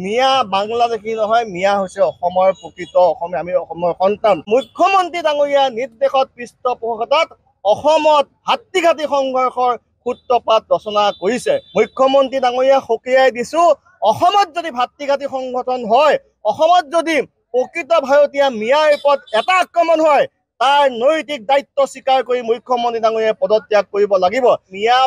মিয়া বাংলাদেশী নহয়, মিয়া হৈছে অসমৰ প্ৰকৃত অসমীয়া, আমি অসমৰ সন্তান। মুখ্যমন্ত্ৰী ডাঙৰীয়াৰ নিৰ্দেশত পৃষ্ঠপোষকতাত অসমত ভাতৃঘাতী সংঘৰ্ষৰ সূত্ৰপাত ৰচনা কৰিছে। মুখ্যমন্ত্ৰী ডাঙৰীয়া সকীয়াই দিছো, অসমত যদি ভাতৃঘাতী সংগঠন হয়, অসমত যদি প্ৰকৃত ভাৰতীয় মিয়াৰ ওপৰত এটা আক্ৰমণ হয়, তাৰ নৈতিক দায়িত্ব স্বীকাৰ কৰি মুখ্যমন্ত্ৰী ডাঙৰীয়াই পদত্যাগ কৰিব লাগিব। মিয়া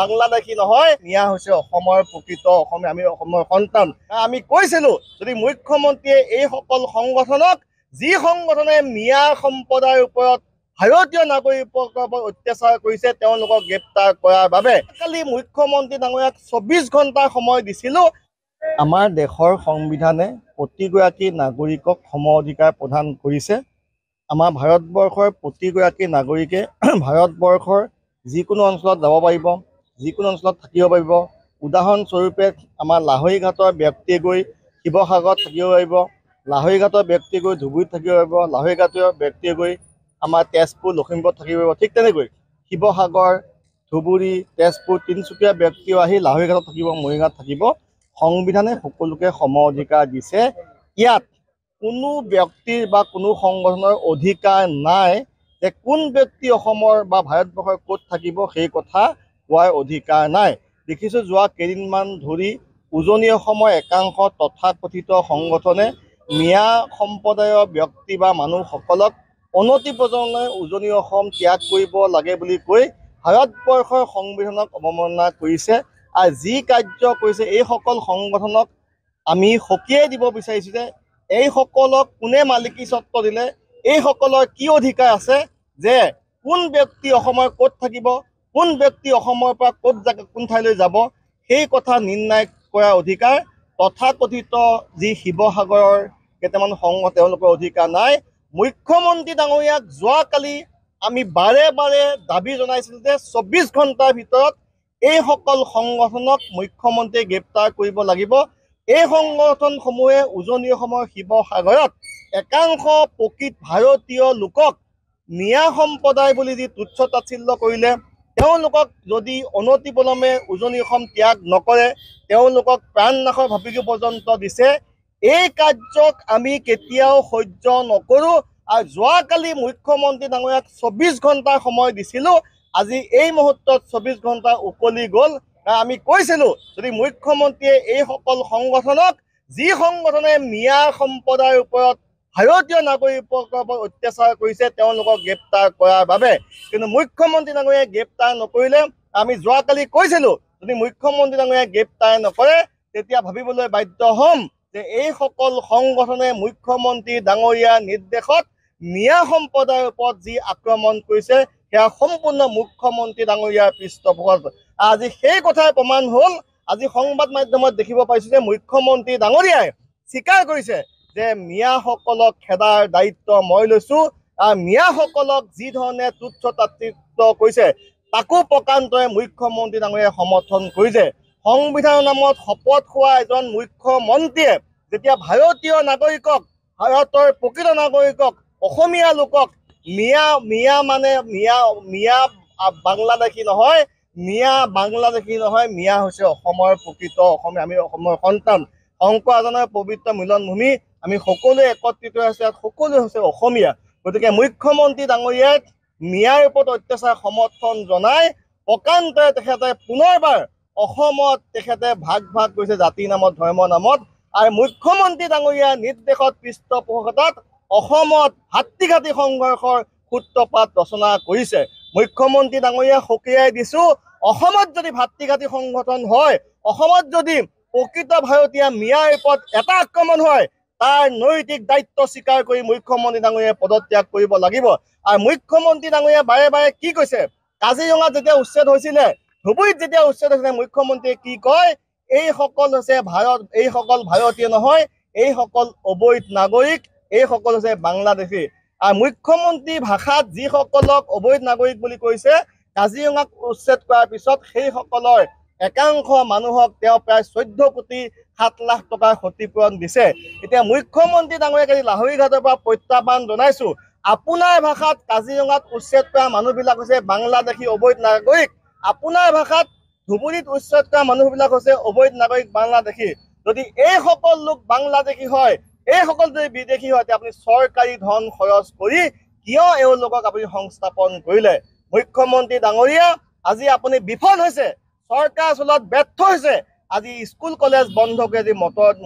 বাংলাদেশী নহয়, মিয়া হৈছে অসমৰ প্ৰকৃত অসমীয়া, আমি অসমৰ সন্তান। আমি কৈছিলো, যদি মুখ্যমন্ত্ৰীয়ে এই সকল সংগঠনক, যি সংগঠনে মিয়া সম্প্ৰদায়ৰ ওপৰত ভাৰতীয় নাগৰিকৰ ওপৰত অত্যাচাৰ কৰিছে, তেওঁলোকক গ্ৰেপ্তাৰ কৰাৰ বাবে কালি মুখ্যমন্ত্ৰী ডাঙৰীয়াক 24 ঘণ্টাৰ সময় দিছিলো। আমাৰ দেশৰ সংবিধানে প্ৰতিগৰাকী নাগৰিকক সম অধিকাৰ প্ৰদান কৰিছে। আমাৰ ভাৰতবৰ্ষৰ প্ৰতিগৰাকী নাগৰিকে ভাৰতবৰ্ষৰ যিকোনো অঞ্চলত যাব পাৰিব, যিকোনো অঞ্চলত থাকিব পাৰিব। উদাহৰণস্বৰূপে আমাৰ লাহৰীঘাটৰ ব্যক্তিয়ে গৈ শিৱসাগৰত থাকিব পাৰিব, লাহৰীঘাটৰ ব্যক্তিয়ে গৈ ধুবুৰীত থাকিব পাৰিব, লাহৰীঘাটৰ ব্যক্তিয়ে গৈ আমাৰ তেজপুৰ লখিমপুৰত থাকিব পাৰিব। ঠিক তেনেকৈ শিৱসাগৰ, ধুবুৰী, তেজপুৰ, তিনিচুকীয়া ব্যক্তিও আহি লাহৰীঘাটত থাকিব, মৰিগাঁৱত থাকিব। সংবিধানে সকলোকে সম অধিকাৰ দিছে। ইয়াত কোনো ব্যক্তিৰ বা কোনো সংগঠনৰ অধিকাৰ নাই যে কোন ব্যক্তি অসমৰ বা ভাৰতবৰ্ষৰ ক'ত থাকিব সেই কথা কোৱাৰ অধিকাৰ নাই। দেখিছোঁ যোৱা কেইদিনমান ধৰি উজনি অসমৰ একাংশ তথাকথিত সংগঠনে মিয়া সম্প্ৰদায়ৰ ব্যক্তি বা মানুহসকলক অনতিপলমে উজনি অসম ত্যাগ কৰিব লাগে বুলি কৈ ভাৰতবৰ্ষৰ সংবিধানক অৱমাননা কৰিছে। আৰু যি কাৰ্য কৰিছে, এইসকল সংগঠনক আমি সকীয়াই দিব বিচাৰিছোঁ যে এইসকলক কোনে মালিকী স্বত্ব দিলে, এইসকলৰ কি অধিকাৰ আছে যে কোন ব্যক্তি অসমৰ ক'ত থাকিব, কোন ব্যক্তি অসমৰ পৰা ক'ত কোন ঠাইলৈ যাব, সেই কথা নিৰ্ণয় কৰাৰ অধিকাৰ তথাকথিত যি শিৱসাগৰৰ কেইটামান সংঘ, তেওঁলোকৰ অধিকাৰ নাই। মুখ্যমন্ত্ৰী ডাঙৰীয়াক যোৱাকালি আমি বাৰে বাৰে দাবী জনাইছিলোঁ যে 24 ঘণ্টাৰ ভিতৰত এইসকল সংগঠনক মুখ্যমন্ত্ৰীয়ে গ্ৰেপ্তাৰ কৰিব লাগিব। এই সংগঠনসমূহে উজনি অসমৰ শিৱসাগৰত একাংশ প্ৰকৃত ভাৰতীয় লোকক মিয়া সম্প্ৰদায় বুলি যি তুচ্ছ তাচ্ছিল্য কৰিলে, তেওঁলোকক যদি অনতিপলমে উজনি অসম ত্যাগ নকৰে, তেওঁলোকক প্ৰাণনাশৰ ভাবুকি পৰ্যন্ত দিছে। এই কাৰ্যক আমি কেতিয়াও সহ্য নকৰোঁ। আৰু যোৱাকালি মুখ্যমন্ত্ৰী ডাঙৰীয়াক 24 ঘণ্টাৰ সময় দিছিলোঁ। আজি এই মুহূৰ্তত 24 ঘণ্টা উকলি গ'ল। আমি কৈছিলোঁ, যদি মুখ্যমন্ত্ৰীয়ে এইসকল সংগঠনক, যি সংগঠনে মিয়া সম্প্ৰদায়ৰ ওপৰত ভাৰতীয় নাগৰিকৰ ওপৰত অত্যাচাৰ কৰিছে, তেওঁলোকক গ্ৰেপ্তাৰ কৰাৰ বাবে, কিন্তু মুখ্যমন্ত্ৰী ডাঙৰীয়াই গ্ৰেপ্তাৰ নকৰিলে। আমি যোৱাকালি কৈছিলোঁ, যদি মুখ্যমন্ত্ৰী ডাঙৰীয়াই গ্ৰেপ্তাৰ নকৰে, তেতিয়া ভাবিবলৈ বাধ্য হ'ম যে এইসকল সংগঠনে মুখ্যমন্ত্ৰী ডাঙৰীয়াৰ নিৰ্দেশত মিয়া সম্প্ৰদায়ৰ ওপৰত যি আক্ৰমণ কৰিছে, সেয়া সম্পূৰ্ণ মুখ্যমন্ত্ৰী ডাঙৰীয়াৰ পৃষ্ঠপোষকতা। আজি সেই কথাই প্ৰমাণ হ'ল। আজি সংবাদ মাধ্যমত দেখিব পাইছোঁ যে মুখ্যমন্ত্ৰী ডাঙৰীয়াই স্বীকাৰ কৰিছে যে মিয়াসকলক খেদাৰ দায়িত্ব মই লৈছোঁ। মিয়াসকলক যি ধৰণে তুচ্ছ তাচ্ছিল্য কৰিছে, তাকো প্ৰকান্তৰে মুখ্যমন্ত্ৰী ডাঙৰীয়াই সমৰ্থন কৰিছে। সংবিধানৰ নামত শপত খোৱা এজন মুখ্যমন্ত্ৰীয়ে যেতিয়া ভাৰতীয় নাগৰিকক, ভাৰতৰ প্ৰকৃত নাগৰিকক, অসমীয়া লোকক মিয়া মানে মিয়া বাংলাদেশী নহয়, মিয়া বাংলাদেশী নহয়, মিয়া হৈছে অসমৰ প্ৰকৃত অসমীয়া, আমি অসমৰ সন্তান। শংকৰ আজানৰ পবিত্ৰ মিলনভূমি, আমি সকলোৱে একত্ৰিত হৈছে, সকলোৱে হৈছে অসমীয়া। গতিকে মুখ্যমন্ত্ৰী ডাঙৰীয়াই মিয়াৰ ওপৰত অত্যাচাৰ সমৰ্থন জনাই প্ৰকান্তৰে তেখেতে পুনৰবাৰ অসমত তেখেতে ভাগ কৰিছে জাতিৰ নামত, ধৰ্মৰ নামত। আৰু মুখ্যমন্ত্ৰী ডাঙৰীয়াৰ নিৰ্দেশত পৃষ্ঠপোষকতাত অসমত ভাতৃঘাতী সংঘৰ্ষৰ সূত্ৰপাত ৰচনা কৰিছে। মুখ্যমন্ত্ৰী ডাঙৰীয়া সকীয়াই দিছো, অসমত যদি ভাতৃঘাতী সংগঠন হয়, অসমত যদি প্ৰকৃত ভাৰতীয় মিয়াৰ ওপৰত এটা আক্ৰমণ হয়, তাৰ নৈতিক দায়িত্ব স্বীকাৰ কৰি মুখ্যমন্ত্ৰী ডাঙৰীয়াই পদত্যাগ কৰিব লাগিব। আৰু মুখ্যমন্ত্ৰী ডাঙৰীয়াই বাৰে বাৰে কি কৈছে, কাজিৰঙাত যেতিয়া উচ্ছেদ হৈছিলে, ধুবুৰীত যেতিয়া উচ্ছেদ হৈছিলে, মুখ্যমন্ত্ৰীয়ে কি কয়, এইসকল হৈছে এইসকল ভাৰতীয় নহয়, এইসকল অবৈধ নাগৰিক, এইসকল হৈছে বাংলাদেশী। আৰু মুখ্যমন্ত্ৰী ভাষাত যিসকলক অবৈধ নাগৰিক বুলি কৈছে, কাজিৰঙাক উচ্ছেদ কৰাৰ পিছত সেইসকলৰ একাংশ মানুহক তেওঁ প্ৰায় 14,7,00,000 টকাৰ ক্ষতিপূৰণ দিছে। এতিয়া মুখ্যমন্ত্ৰী ডাঙৰীয়াক আজি লাহৰীঘাটৰ পৰা প্ৰত্যাহ্বান জনাইছোঁ, আপোনাৰ ভাষাত কাজিৰঙাত উচ্ছেদ কৰা মানুহবিলাক হৈছে বাংলাদেশী অবৈধ নাগৰিক, আপোনাৰ ভাষাত ধুবুৰীত উচ্ছেদ কৰা মানুহবিলাক হৈছে অবৈধ নাগৰিক বাংলাদেশী। যদি এই সকল লোক বাংলাদেশী হয়, এই সকল যদি বিদেশী হয়, আপুনি চৰকাৰী ধন খৰচ কৰি কিয় এওঁলোকক আপুনি সংস্থাপন কৰিলে? মুখ্যমন্ত্ৰী ডাঙৰীয়া, আজি আপুনি বিফল হৈছে, চৰকাৰ চলোৱাত ব্যৰ্থ হৈছে। আজি স্কুল কলেজ বন্ধ কৰি আজি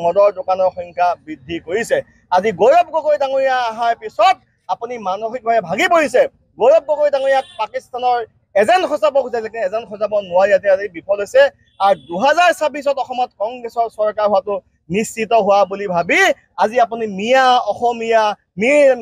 মদৰ দোকানৰ সংখ্যা বৃদ্ধি কৰিছে। আজি গৌৰৱ গগৈ ডাঙৰীয়া অহাৰ পিছত আপুনি মানসিকভাৱে ভাগি পৰিছে। গৌৰৱ গগৈ ডাঙৰীয়াক পাকিস্তানৰ এজেণ্ট সজাব খোজে, লেকিন এজেণ্ট সজাব নোৱাৰি আজি বিফল হৈছে। আৰু 2026 অসমত কংগ্ৰেছৰ চৰকাৰ হোৱাটো নিশ্চিত হোৱা বুলি ভাবি আজি আপুনি মিয়া অসমীয়া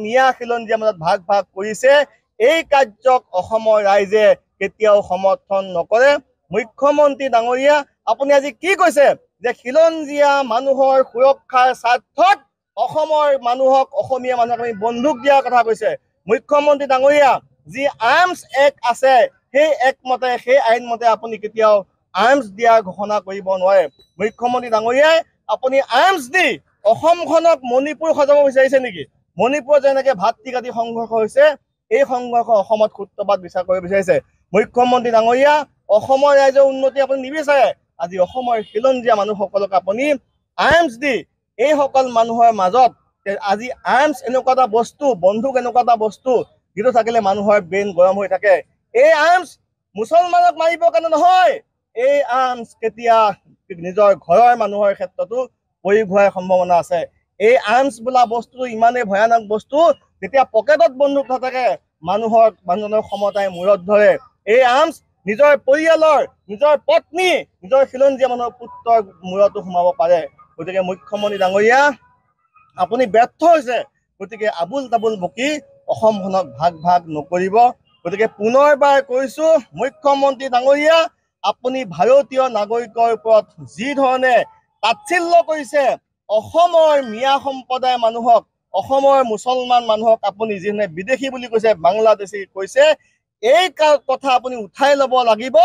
মিয়া খিলঞ্জীয়া মাজত ভাগ ভাগ কৰিছে। এই কাৰ্যক অসমৰ ৰাইজে কেতিয়াও সমৰ্থন নকৰে। মুখ্যমন্ত্ৰী ডাঙৰীয়া, আপুনি আজি কি কৈছে যে খিলঞ্জীয়া মানুহৰ সুৰক্ষাৰ স্বাৰ্থত অসমৰ মানুহক, অসমীয়া মানুহক আমি বন্দুক দিয়াৰ কথা কৈছে? মুখ্যমন্ত্ৰী ডাঙৰীয়া, যি আৰ্মছ এক্ট আছে সেই এক্ট মতে, সেই আইন মতে আপুনি কেতিয়াও আৰ্মছ দিয়াৰ ঘোষণা কৰিব নোৱাৰে। মুখ্যমন্ত্ৰী ডাঙৰীয়াই, আপুনি আৰ্মছ দি অসমখনক মণিপুৰ সজাব বিচাৰিছে নেকি? মণিপুৰত যেনেকে ভাতৃঘাতী সংঘৰ্ষ হৈছে, এই সংঘৰ্ষ অসমত সূত্ৰপাত বিচাৰ কৰিব বিচাৰিছে। মুখ্যমন্ত্ৰী ডাঙৰীয়া, অসমৰ ৰাইজৰ উন্নতি আপুনি নিবিচাৰে। আজি অসমৰ খিলঞ্জীয়া মানুহসকলক আপুনি আৰ্মছ দি এইসকল মানুহৰ মাজত আজি আৰ্মছ এনেকুৱা এটা বস্তু, বন্দুক এনেকুৱা এটা বস্তু যিটো থাকিলে মানুহৰ ব্ৰেইন গৰম হৈ থাকে। এই আৰ্মছ মুছলমানক মাৰিবৰ কাৰণে নহয়, এই আৰ্মছ কেতিয়া নিজৰ ঘৰৰ মানুহৰ ক্ষেত্ৰতো প্ৰয়োগ হোৱাৰ সম্ভাৱনা আছে। এই আৰ্মছ বোলা বস্তুটো ইমানেই ভয়ানক বস্তু, যেতিয়া পকেটত বন্দুক নাথাকে মানুহজনৰ ক্ষমতাই মূৰত ধৰে। এই আৰ্মছ নিজৰ পৰিয়ালৰ, নিজৰ পত্নী, নিজৰ খিলঞ্জীয়া মানুহৰ পুত্ৰৰ মূৰতো সোমাব পাৰে। গতিকে মুখ্যমন্ত্ৰী ডাঙৰীয়া, আপুনি ব্যৰ্থ হৈছে। গতিকে আবুল তাবুল বকি অসমখনক ভাগ ভাগ নকৰিব। গতিকে পুনৰবাৰ কৈছো, মুখ্যমন্ত্ৰী ডাঙৰীয়া, আপুনি ভাৰতীয় নাগৰিকৰ ওপৰত যি ধৰণে তাচ্ছিল্য কৰিছে, অসমৰ মিয়া সম্প্ৰদায়ৰ মানুহক, অসমৰ মুছলমান মানুহক আপুনি যিধৰণে বিদেশী বুলি কৈছে, বাংলাদেশী কৈছে, এই কথা আপুনি উঠাই ল'ব লাগিব।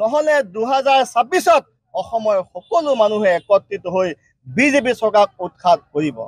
নহ'লে 2026 অসমৰ সকলো মানুহে একত্ৰিত হৈ বিজেপি চৰকাৰক উৎখাত কৰিব।